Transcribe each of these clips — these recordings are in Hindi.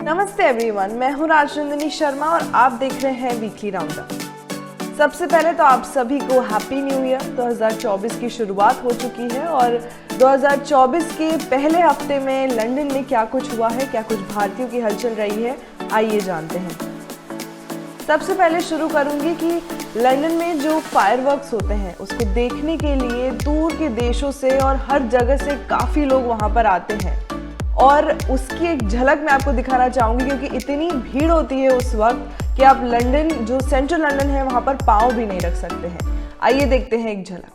नमस्ते एवरीवन, मैं हूं राजनंदिनी शर्मा और आप देख रहे हैं वीकली राउंडअप। सबसे पहले तो आप सभी को हैप्पी न्यू ईयर। 2024 की शुरुआत हो चुकी है और 2024 के पहले हफ्ते में लंदन में क्या कुछ हुआ है, क्या कुछ भारतीयों की हलचल रही है, आइए जानते हैं। सबसे पहले शुरू करूंगी कि लंदन में जो फायरवर्क्स होते हैं उसको देखने के लिए दूर के देशों से और हर जगह से काफ़ी लोग वहाँ पर आते हैं और उसकी एक झलक मैं आपको दिखाना चाहूँगी क्योंकि इतनी भीड़ होती है उस वक्त कि आप लंदन, जो सेंट्रल लंदन है, वहाँ पर पाँव भी नहीं रख सकते हैं। आइए देखते हैं एक झलक।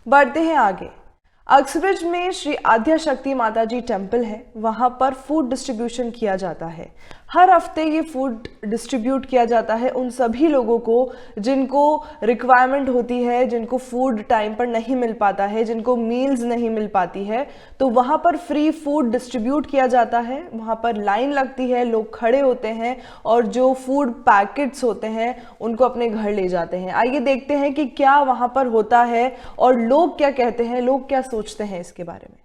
बढ़ते हैं आगे। अक्सब्रिज में श्री आद्या शक्ति माता जी टेम्पल है, वहाँ पर फूड डिस्ट्रीब्यूशन किया जाता है। हर हफ्ते ये फूड डिस्ट्रीब्यूट किया जाता है उन सभी लोगों को जिनको रिक्वायरमेंट होती है, जिनको फूड टाइम पर नहीं मिल पाता है, जिनको मील्स नहीं मिल पाती है, तो वहाँ पर फ्री फूड डिस्ट्रीब्यूट किया जाता है। वहाँ पर लाइन लगती है, लोग खड़े होते हैं और जो फूड पैकेट्स होते हैं उनको अपने घर ले जाते हैं। आइए देखते हैं कि क्या वहाँ पर होता है और लोग क्या कहते हैं, लोग क्या सोचते हैं इसके बारे में।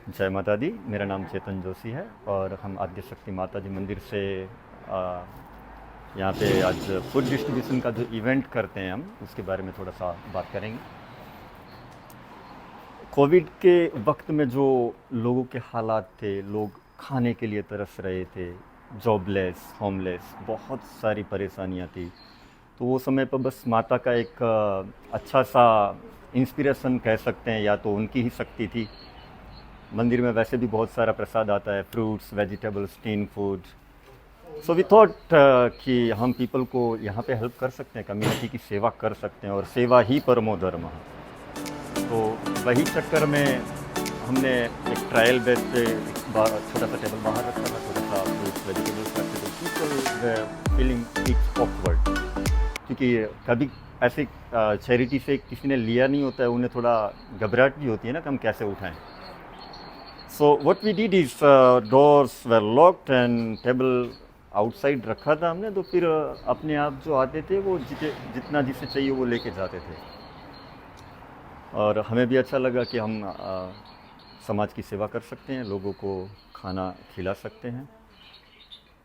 जय माता दी। मेरा नाम चेतन जोशी है और हम आद्य शक्ति माता जी मंदिर से यहाँ पे आज फूड डिस्ट्रीब्यूशन का जो इवेंट करते हैं हम उसके बारे में थोड़ा सा बात करेंगे। कोविड के वक्त में जो लोगों के हालात थे, लोग खाने के लिए तरस रहे थे, जॉबलेस, होमलेस, बहुत सारी परेशानियाँ थी। तो वो समय पर बस माता का एक अच्छा सा इंस्पिरेशन कह सकते हैं, या तो उनकी ही शक्ति थी। मंदिर में वैसे भी बहुत सारा प्रसाद आता है, fruits, vegetables, tin food. So we thought कि हम पीपल को यहाँ पे हेल्प कर सकते हैं, कम्युनिटी की सेवा कर सकते हैं, और सेवा ही परमो धर्म। तो वही चक्कर में हमने एक ट्रायल बेस पे छोटा सा टेबल बाहर रखा था, थोड़ा सा फ्रूट्स वेजिटेबल्स रखे थे, पीपल फीलिंग इट्स ऑकवर्ड, क्योंकि कभी ऐसे चैरिटी से किसी ने लिया नहीं होता है, उन्हें थोड़ा घबराहट भी होती है ना कि हम कैसे उठाएं. So what we did is doors were locked and table outside रखा था हमने, तो फिर अपने आप जो आते थे वो जितना जिसे चाहिए वो लेके जाते थे. और हमें भी अच्छा लगा कि हम समाज की सेवा कर सकते हैं, लोगों को खाना खिला सकते हैं.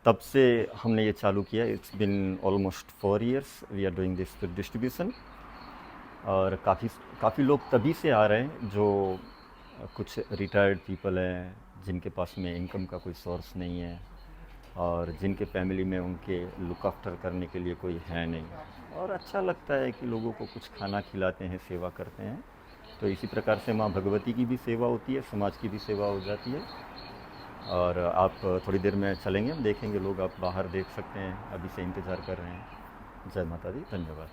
तब से हमने ये चालू किया. It's been almost 4 years we are doing this food distribution. और काफ़ी लोग तभी से आ रहे हैं जो कुछ रिटायर्ड पीपल हैं, जिनके पास में इनकम का कोई सोर्स नहीं है और जिनके फैमिली में उनके लुक आफ्टर करने के लिए कोई है नहीं. और अच्छा लगता है कि लोगों को कुछ खाना खिलाते हैं, सेवा करते हैं. तो इसी प्रकार से माँ भगवती की भी सेवा होती है, समाज की भी सेवा हो जाती है. और आप थोड़ी देर में चलेंगे, हम देखेंगे, लोग आप बाहर देख सकते हैं, अभी से इंतज़ार कर रहे हैं. जय माता दी. धन्यवाद.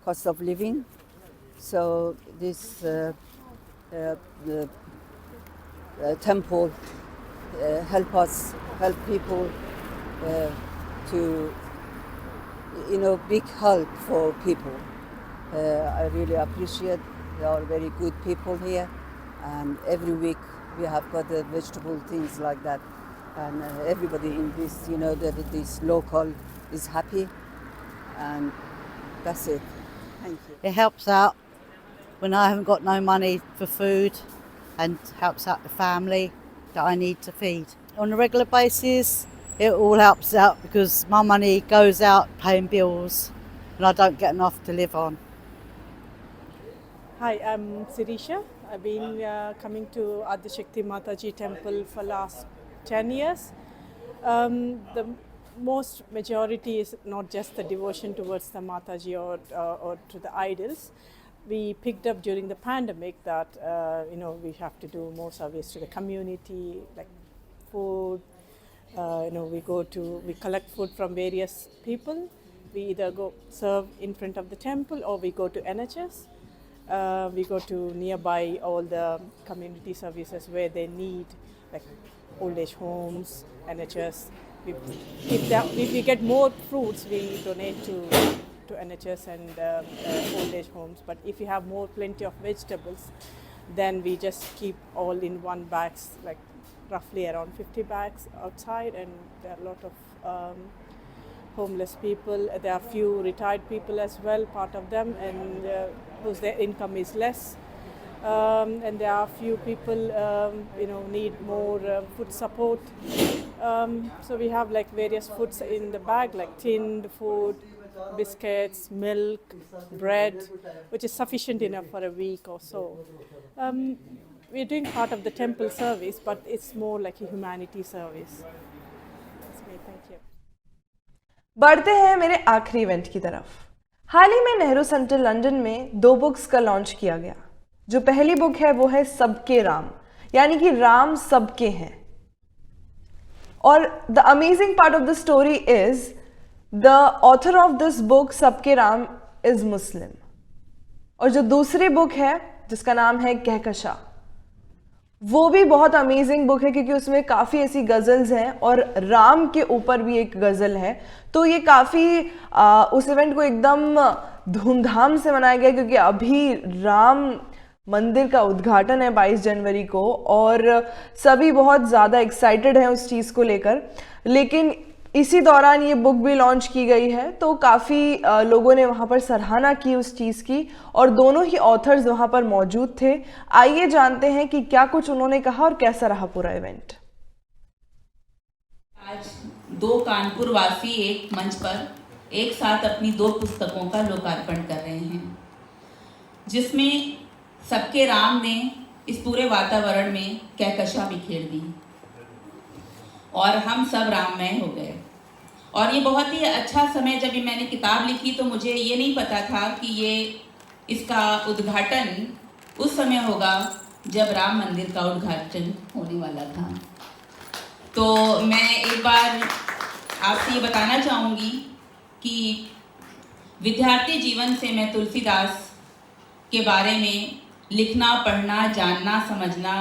Cost of living. So this the temple help people to, big help for people. I really appreciate. They are very good people here, and every week we have got the vegetable things like that, and everybody in this, that this local is happy, and that's it. Thank you. It helps out when I haven't got no money for food, and helps out the family that I need to feed. On a regular basis, it all helps out because my money goes out paying bills and I don't get enough to live on. Hi, I'm Sirisha. I've been coming to Adi Shakti Mataji temple for last 10 years. The most majority is not just the devotion towards the Mataji or to the idols. We picked up during the pandemic that we have to do more service to the community, like food. We collect food from various people. We either go serve in front of the temple or we go to NHS. We go to nearby all the community services where they need, like old age homes, NHS. If we get more fruits, we donate to NHS and old age homes. But if we have plenty of vegetables, then we just keep all in one bags, like roughly around 50 bags outside. And there are a lot of homeless people. There are few retired people as well, part of them, and whose their income is less. And there are few people need more food support. So we have like various foods in the bag, like tinned food, biscuits, milk, bread, which is sufficient enough for a week or so. We're doing part of the temple service, but it's more like a humanity service. That's me. Thank you. बढ़ते हैं मेरे आखिरी इवेंट की तरफ. हाल ही में नेहरू सेंटर लंदन में 2 बुक्स का लॉन्च किया गया। जो पहली बुक है वो है सबके राम, यानी कि राम सबके हैं। और the amazing part of the story is the author of this book सबके राम इज मुस्लिम। और जो दूसरी बुक है जिसका नाम है कहकशा, वो भी बहुत अमेजिंग बुक है क्योंकि उसमें काफ़ी ऐसी गज़ल्स हैं और राम के ऊपर भी एक गज़ल है। तो ये काफ़ी उस इवेंट को एकदम धूमधाम से मनाया गया क्योंकि अभी राम मंदिर का उद्घाटन है 22 जनवरी को और सभी बहुत ज़्यादा एक्साइटेड हैं उस चीज़ को लेकर। लेकिन इसी दौरान ये बुक भी लॉन्च की गई है तो काफ़ी लोगों ने वहाँ पर सराहना की उस चीज़ की और दोनों ही ऑथर्स वहाँ पर मौजूद थे। आइए जानते हैं कि क्या कुछ उन्होंने कहा और कैसा रहा पूरा इवेंट। आज 2 कानपुर वासी एक मंच पर एक साथ अपनी 2 पुस्तकों का लोकार्पण कर रहे हैं, जिसमें सबके राम ने इस पूरे वातावरण में कहकशा बिखेर दी और हम सब राममय हो गए। और ये बहुत ही अच्छा समय, जब मैंने किताब लिखी तो मुझे ये नहीं पता था कि ये इसका उद्घाटन उस समय होगा जब राम मंदिर का उद्घाटन होने वाला था। तो मैं एक बार आपसे ये बताना चाहूँगी कि विद्यार्थी जीवन से मैं तुलसीदास के बारे में लिखना, पढ़ना, जानना, समझना,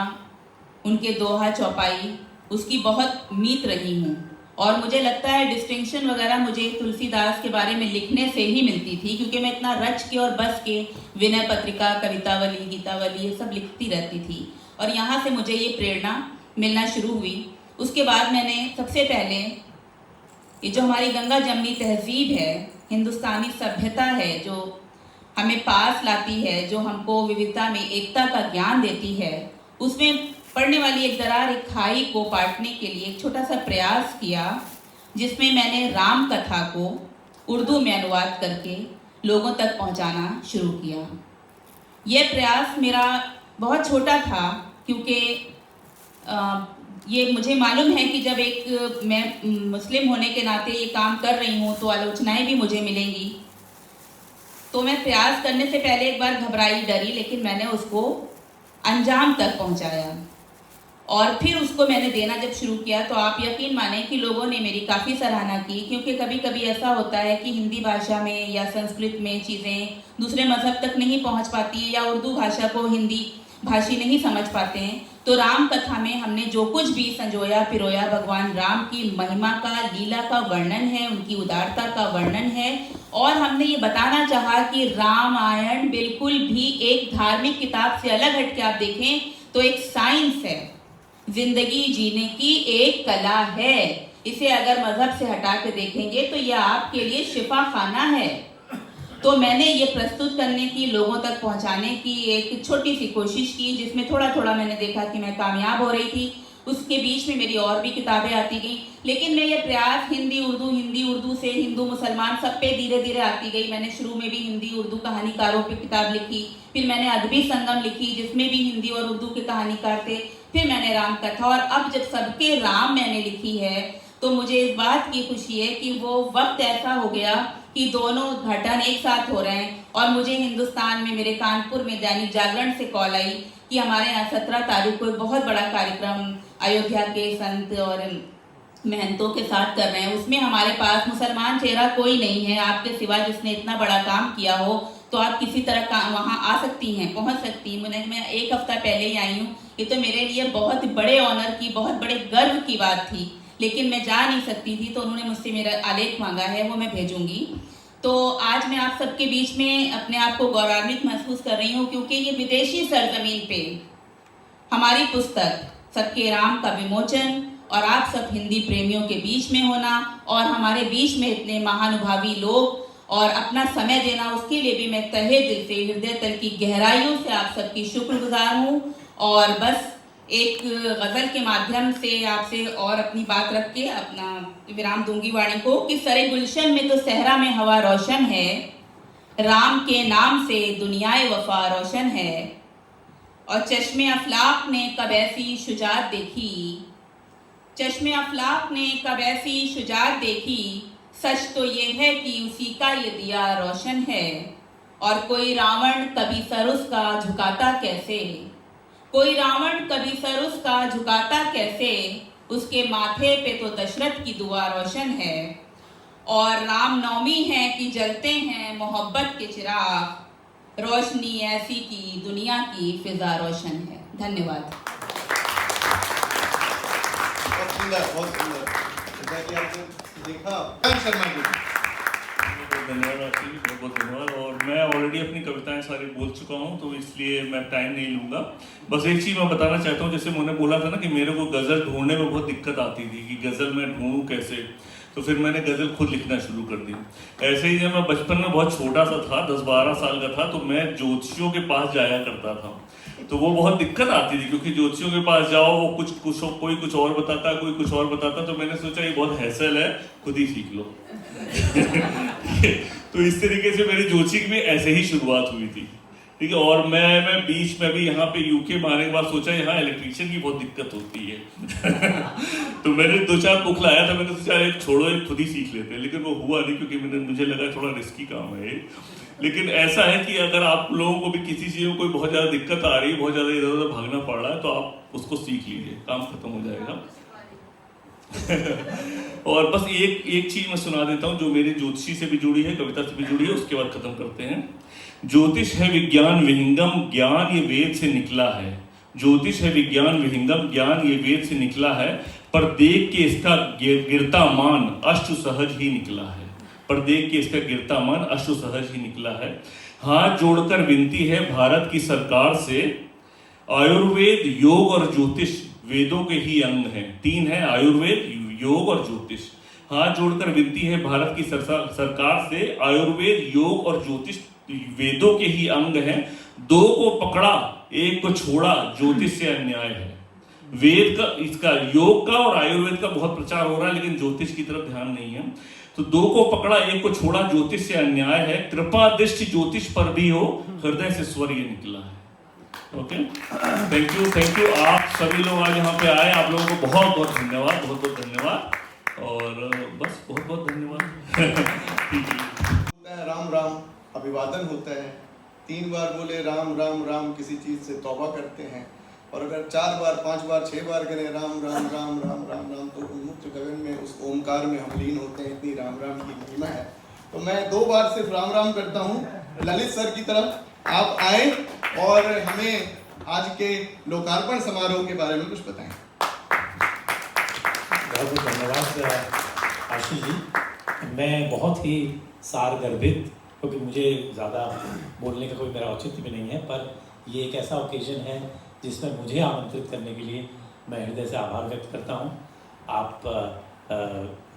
उनके दोहा चौपाई उसकी बहुत मीत रही हूँ। और मुझे लगता है डिस्टिंक्शन वगैरह मुझे तुलसीदास के बारे में लिखने से ही मिलती थी, क्योंकि मैं इतना रच के और बस के विनय पत्रिका, कवितावली, गीतावली ये सब लिखती रहती थी और यहाँ से मुझे ये प्रेरणा मिलना शुरू हुई। उसके बाद मैंने सबसे पहले ये जो हमारी गंगा जमनी तहजीब है, हिंदुस्तानी सभ्यता है, जो हमें पास लाती है, जो हमको विविधता में एकता का ज्ञान देती है, उसमें पढ़ने वाली एक दरार, एक खाई को पाटने के लिए एक छोटा सा प्रयास किया, जिसमें मैंने राम कथा को उर्दू में अनुवाद करके लोगों तक पहुंचाना शुरू किया। यह प्रयास मेरा बहुत छोटा था क्योंकि ये मुझे मालूम है कि जब एक मैं मुस्लिम होने के नाते ये काम कर रही हूँ तो आलोचनाएं भी मुझे मिलेंगी। तो मैं प्रयास करने से पहले एक बार घबराई, डरी, लेकिन मैंने उसको अंजाम तक पहुँचाया और फिर उसको मैंने देना जब शुरू किया तो आप यकीन माने कि लोगों ने मेरी काफ़ी सराहना की, क्योंकि कभी कभी ऐसा होता है कि हिंदी भाषा में या संस्कृत में चीज़ें दूसरे मज़हब तक नहीं पहुंच पाती है या उर्दू भाषा को हिंदी भाषी नहीं समझ पाते हैं। तो राम कथा में हमने जो कुछ भी संजोया पिरोया, भगवान राम की महिमा का, लीला का वर्णन है, उनकी उदारता का वर्णन है और हमने ये बताना चाहा कि रामायण बिल्कुल भी एक धार्मिक किताब से अलग हट के आप देखें तो एक साइंस है, जिंदगी जीने की एक कला है। इसे अगर मजहब से हटा के देखेंगे तो यह आपके लिए शिफा खाना है। तो मैंने ये प्रस्तुत करने की, लोगों तक पहुंचाने की एक छोटी सी कोशिश की, जिसमें थोड़ा थोड़ा मैंने देखा कि मैं कामयाब हो रही थी। उसके बीच में मेरी और भी किताबें आती गई, लेकिन मैं ये प्रयास हिंदी उर्दू से हिंदू मुसलमान सब पे धीरे धीरे आती गई। मैंने शुरू में भी हिंदी उर्दू कहानीकारों पे किताब लिखी, फिर मैंने अदबी संगम लिखी जिसमें भी हिंदी और उर्दू के कहानीकार थे, फिर मैंने राम कथा और अब जब सबके राम मैंने लिखी है तो मुझे इस बात की खुशी है कि वो वक्त ऐसा हो गया कि दोनों उद्घाटन एक साथ हो रहे हैं। और मुझे हिंदुस्तान में, मेरे कानपुर में दैनिक जागरण से कॉल आई कि हमारे यहाँ 17 तारीख को एक बहुत बड़ा कार्यक्रम अयोध्या के संत और महंतों के साथ कर रहे हैं। उसमें हमारे पास मुसलमान चेहरा कोई नहीं है आपके सिवा जिसने इतना बड़ा काम किया हो, तो आप किसी तरह वहाँ आ सकती हैं, पहुँच सकती हैं। मैं एक हफ्ता पहले ही आई हूँ। ये तो मेरे लिए बहुत बड़े ऑनर की, बहुत बड़े गर्व की बात थी, लेकिन मैं जा नहीं सकती थी तो उन्होंने मुझसे मेरा आलेख मांगा है, वो मैं भेजूंगी। तो आज मैं आप सबके बीच में अपने आप को गौरवान्वित महसूस कर रही हूँ, क्योंकि ये विदेशी सरजमीन पे हमारी पुस्तक सबके राम का विमोचन और आप सब हिंदी प्रेमियों के बीच में होना और हमारे बीच में इतने महानुभावी लोग और अपना समय देना, उसके लिए भी मैं तहे दिल से, हृदय तल की गहराइयों से आप सबकी शुक्रगुजार हूँ। और बस एक गज़ल के माध्यम से आपसे और अपनी बात रख के अपना विराम दूंगी वाणी को कि सरे गुलशन में तो सहरा में हवा रोशन है, राम के नाम से दुनियाए वफा रोशन है। और चश्मे अफलाक ने कब ऐसी शुजात देखी, चश्मे अफलाक ने कब ऐसी शुजात देखी, सच तो ये है कि उसी का ये दिया रोशन है, और कोई रावण कभी सर उसका झुकाता कैसे, कोई रावण कभी सर उसका झुकाता कैसे, उसके माथे पे तो दशरथ की दुआ रोशन है। और रामनवमी है कि जलते हैं मोहब्बत के चिराग, रोशनी ऐसी की दुनिया की फिजा रोशन है। धन्यवाद। बहुत सुंदर, बहुत सुंदर। जैसा कि आपने देखा, शर्मा जी धन्यवाद आपकी, बहुत बहुत धन्यवाद। और मैं ऑलरेडी अपनी कविताएं सारी बोल चुका हूँ, तो इसलिए मैं टाइम नहीं लूँगा। बस एक चीज़ मैं बताना चाहता हूँ, जैसे मैंने बोला था ना कि मेरे को गज़ल ढूंढने में बहुत दिक्कत आती थी कि गज़ल मैं ढूंढूँ कैसे, तो फिर मैंने गज़ल खुद लिखना शुरू कर दी। ऐसे ही जब मैं बचपन में बहुत छोटा सा था, 10-12 साल का था, तो मैं ज्योतिषियों के पास जाया करता था। तो वो बहुत दिक्कत आती थी, क्योंकि ज्योतिषियों के पास जाओ, वो कोई कुछ और बताता, कोई कुछ और बताता। तो मैंने सोचा ये बहुत हैसल है, खुद ही सीख लो। तो इस तरीके से मेरी ज्योतिषी की भी ऐसे ही शुरुआत हुई थी, ठीक है। और मैं बीच में भी यहाँ पे यूके में आने के बाद सोचा यहाँ इलेक्ट्रीशियन की बहुत दिक्कत होती है। तो मैंने 2-4 बुक लाया था, मैंने सोचा एक छोड़ो, एक खुद ही सीख लेते हैं, लेकिन वो हुआ नहीं, क्योंकि मुझे लगा थोड़ा रिस्की काम है ये। लेकिन ऐसा है कि अगर आप लोगों को भी किसी चीज़ में कोई बहुत ज़्यादा दिक्कत आ रही है, बहुत ज़्यादा इधर उधर भागना पड़ रहा है, तो आप उसको सीख लीजिए, काम खत्म हो जाएगा। और बस एक चीज मैं सुना देता हूँ जो मेरी ज्योतिषी से भी जुड़ी है, कविता से भी जुड़ी है, उसके बाद खत्म करते हैं। ज्योतिष है विज्ञान विहंगम, ज्ञान ये वेद से निकला है। ज्योतिष है विज्ञान विहंगम, ज्ञान ये वेद से निकला है, पर देख के इसका गिरता मान अश्रु सहज ही निकला है। पर देख के इसका गिरता मान अश्रु सहज ही निकला है। हाथ जोड़कर विनती है भारत की सरकार से, आयुर्वेद योग और ज्योतिष वेदों के ही अंग हैं। 3 है, आयुर्वेद, योग और ज्योतिष। हाथ जोड़कर विनती है भारत की सरकार से, आयुर्वेद योग और ज्योतिष वेदों के ही अंग हैं। 2 को पकड़ा, 1 को छोड़ा, ज्योतिष से अन्याय है। वेद का, इसका योग का और आयुर्वेद का बहुत प्रचार हो रहा है, लेकिन ज्योतिष की तरफ ध्यान नहीं है। तो 2 को पकड़ा, 1 को छोड़ा, ज्योतिष से अन्याय है। कृपा दृष्टि ज्योतिष पर भी हो, हृदय से स्वर ये निकला है। Okay, thank you. आप सभी लोग आज यहाँ पे आए, आप लोगों को बहुत बहुत धन्यवाद, बहुत बहुत धन्यवाद। और बस बहुत बहुत धन्यवाद। राम राम अभिवादन होता है। 3 बार बोले राम राम राम, किसी चीज़ से तौबा करते हैं। और अगर 4 बार, 5 बार, 6 बार करें राम राम राम राम राम राम, तो उन्मुक्त गगन में उस ओमकार में हम लीन होते हैं। इतनी राम राम की महिमा है। तो मैं 2 बार सिर्फ राम राम करता हूँ। ललित सर की तरफ आप आए और हमें आज के लोकार्पण समारोह के बारे में कुछ बताएं। बहुत बहुत धन्यवाद आशीष जी। मैं बहुत ही सारगर्भित, क्योंकि मुझे ज़्यादा बोलने का कोई मेरा औचित्य भी नहीं है, पर ये एक ऐसा ओकेजन है जिसमें मुझे आमंत्रित करने के लिए मैं हृदय से आभार व्यक्त करता हूँ। आप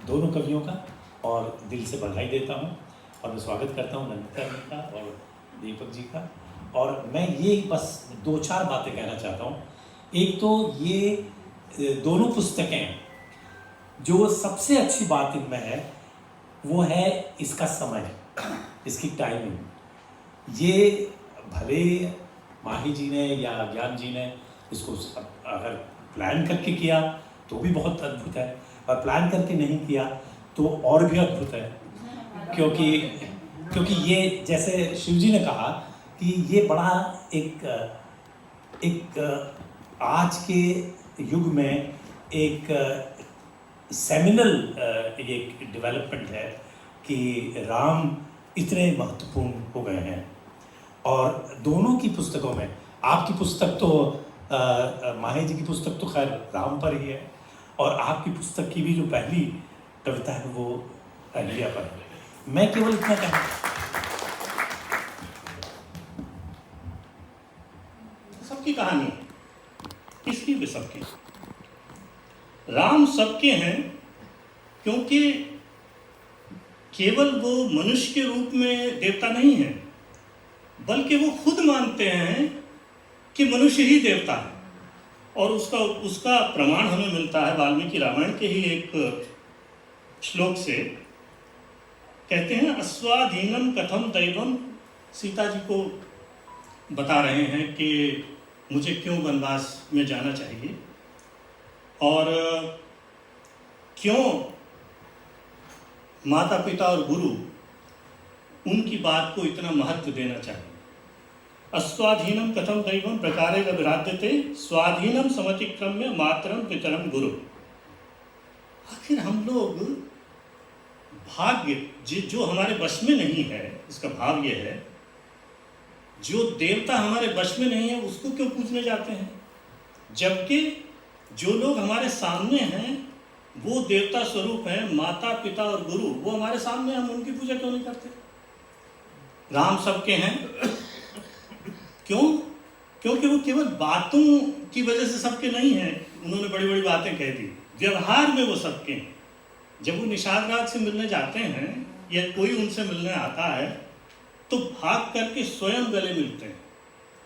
दोनों कवियों का और दिल से बधाई देता हूँ, और मैं स्वागत करता हूँ नंदिता जी का और दीपक जी का। और मैं ये बस 2-4 बातें कहना चाहता हूँ। एक तो ये दोनों पुस्तकें, जो सबसे अच्छी बात इनमें है वो है इसका समय, इसकी टाइमिंग। ये भले माही जी ने या ज्ञान जी ने इसको अगर प्लान करके किया तो भी बहुत अद्भुत है, और प्लान करके नहीं किया तो और भी अद्भुत है। क्योंकि ये जैसे शिव जी ने कहा कि ये बड़ा एक आज के युग में एक सेमिनल एक डेवलपमेंट है कि राम इतने महत्वपूर्ण हो गए हैं। और दोनों की पुस्तकों में, आपकी पुस्तक तो माही जी की पुस्तक तो खैर राम पर ही है, और आपकी पुस्तक की भी जो पहली कविता है वो अहिल्या पर है। मैं केवल इतना कहूँ, सबकी कहानी है, किसकी भी सबकी। राम सबके हैं, क्योंकि केवल वो मनुष्य के रूप में देवता नहीं है, बल्कि वो खुद मानते हैं कि मनुष्य ही देवता है। और उसका प्रमाण हमें मिलता है वाल्मीकि रामायण के ही एक श्लोक से। कहते हैं अस्वाधीनम कथम दैवम, सीता जी को बता रहे हैं कि मुझे क्यों वनवास में जाना चाहिए और क्यों माता पिता और गुरु उनकी बात को इतना महत्व देना चाहिए। अस्वाधीनम कथम दैवम प्रकारे विराध्यते स्वाधीनम समतिक्रम्य मातरम पितरम गुरु। आखिर हम लोग भाग्य जो हमारे वश में नहीं है, इसका भाव ये है, जो देवता हमारे वश में नहीं है उसको क्यों पूजने जाते हैं, जबकि जो लोग हमारे सामने हैं वो देवता स्वरूप हैं, माता पिता और गुरु, वो हमारे सामने, हम उनकी पूजा क्यों नहीं करते। राम सबके हैं, क्यों? क्योंकि वो केवल बातों की वजह से सबके नहीं हैं, उन्होंने बड़ी बड़ी बातें कह दी, व्यवहार में वो सबके हैं। जब वो निषाद राज से मिलने जाते हैं या कोई उनसे मिलने आता है तो भाग करके स्वयं गले मिलते हैं।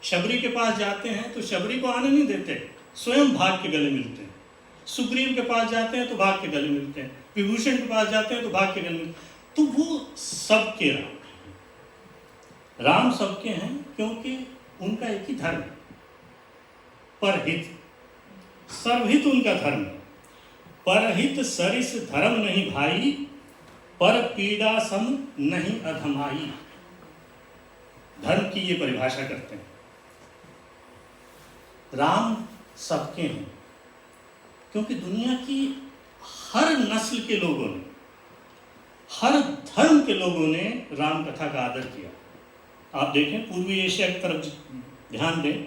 शबरी के पास जाते हैं तो शबरी को आने नहीं देते, स्वयं भाग के गले मिलते हैं। सुग्रीव के पास जाते हैं तो भाग के गले मिलते हैं, विभूषण के पास जाते हैं तो भाग के गले मिलते हैं। तो वो सबके राम सबके हैं, क्योंकि उनका एक ही धर्म, परहित, सर्वहित उनका धर्म। परहित सरिस धर्म नहीं भाई, पर पीड़ा सम नहीं अधमाई। धर्म की ये परिभाषा करते हैं। राम सबके हैं, क्योंकि दुनिया की हर नस्ल के लोगों ने, हर धर्म के लोगों ने राम कथा का आदर किया। आप देखें, पूर्वी एशिया की तरफ ध्यान दें,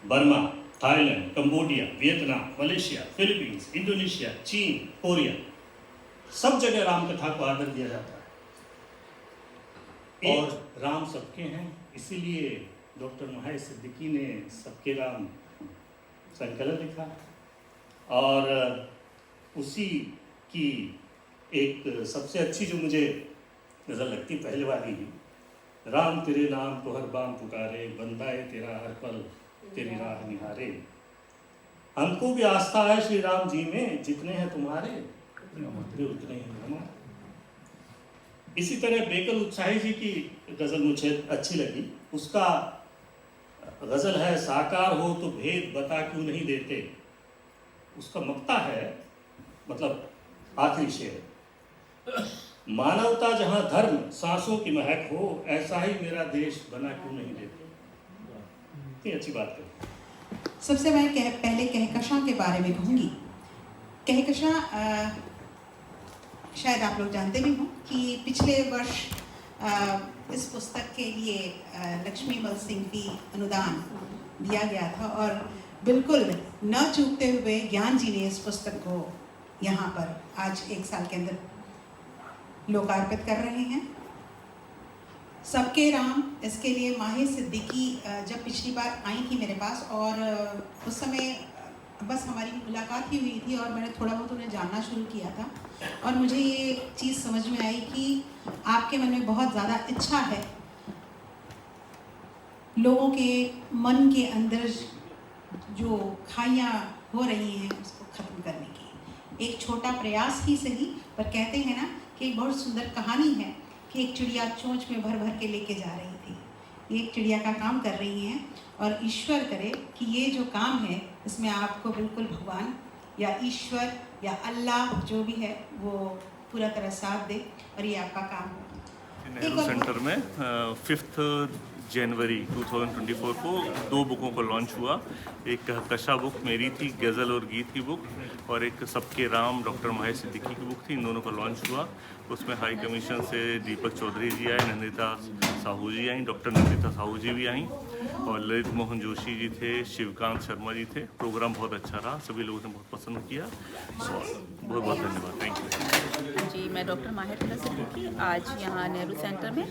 Burma, Thailand, Cambodia, Vietnam, Malaysia, Philippines, Indonesia, चीन, कोरिया, सब जगह राम कथा को आदर दिया जाता है। और राम सबके हैं, इसीलिए डॉक्टर महाय सिद्दीकी ने सबके राम संकलन लिखा, और उसी की एक सबसे अच्छी जो मुझे नज़र लगती पहले वाली, राम तेरे नाम को हर बाम पुकारे, बंदाए तेरा हर पल तेरी राह निहारे। हमको भी आस्था है श्री राम जी में, जितने हैं तुम्हारे उतने हैं हमारे। इसी तरह बेकल उत्साही जी की गज़ल मुझे अच्छी लगी। उसका गज़ल है, साकार हो तो भेद बता क्यों नहीं देते। उसका मक्ता है, मतलब आखिरी शेर, मानवता जहाँ धर्म सांसों की महक हो, ऐसा ही मेरा देश बना क्यों नहीं देते। इतनी अच्छी बात है। सबसे मैं पहले कहकशां के बारे में कहूँगी। कहकशां शायद आप लोग जानते भी हों कि पिछले वर्ष इस पुस्तक के लिए लक्ष्मीमल सिंह भी अनुदान दिया गया था, और बिल्कुल न चूकते हुए ज्ञान जी ने इस पुस्तक को यहाँ पर आज 1 साल के अंदर लोकार्पित कर रहे हैं। सबके राम, इसके लिए माहिर सिद्दीकी जब पिछली बार आई थी मेरे पास, और उस समय बस हमारी मुलाकात ही हुई थी और मैंने थोड़ा बहुत उन्हें जानना शुरू किया था, और मुझे ये चीज़ समझ में आई कि आपके मन में बहुत ज़्यादा इच्छा है लोगों के मन के अंदर जो खाइयाँ हो रही हैं उसको ख़त्म करने की। एक छोटा प्रयास ही सही, पर कहते हैं ना कि एक बहुत सुंदर कहानी है कि एक चिड़िया चोंच में भर भर के लेके जा रही थी। एक चिड़िया का काम कर रही हैं, और ईश्वर करे कि ये जो काम है इसमें आपको बिल्कुल भगवान या ईश्वर या अल्लाह जो भी है वो पूरा तरह साथ दे और ये आपका काम हो। नेहरू सेंटर में 5 जनवरी 2024 को 2 बुकों को लॉन्च हुआ। एक कहकशां बुक मेरी थी, गज़ल और गीत की बुक, और एक सबके राम डॉक्टर महाय सिद्दीकी की बुक थी। इन दोनों का लॉन्च हुआ। उसमें हाई कमीशन से दीपक चौधरी जी आए, नंदिता साहू जी आई, डॉक्टर नंदिता साहू जी भी आई, और ललित मोहन जोशी जी थे, शिवकांत शर्मा जी थे। प्रोग्राम बहुत अच्छा रहा, सभी लोगों ने बहुत पसंद किया। बहुत बहुत धन्यवाद, थैंक यू जी। मैं डॉक्टर माहिर सिद्दीकी आज यहाँ नेहरू सेंटर में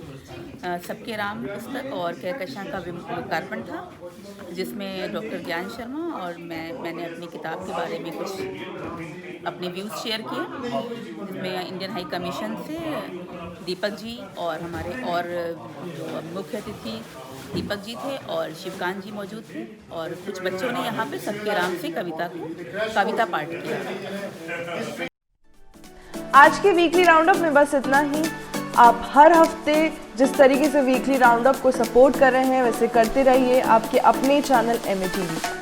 सबके राम पुस्तक और कहकशां का लोकार्पण था, जिसमें डॉक्टर ज्ञान शर्मा और मैंने अपनी किताब के बारे में कुछ अपने व्यूज़ शेयर किए, जिसमें इंडियन हाई कमीशन से दीपक जी और हमारे और जो मुख्य अतिथि दीपक जी थे और शिवकांत जी मौजूद थे, और कुछ बच्चों ने यहाँ पे सबके राम से कविता पाठ किया। आज के वीकली राउंडअप में बस इतना ही। आप हर हफ्ते जिस तरीके से वीकली राउंडअप को सपोर्ट कर रहे हैं वैसे करते रहिए आपके अपने चैनल MATV।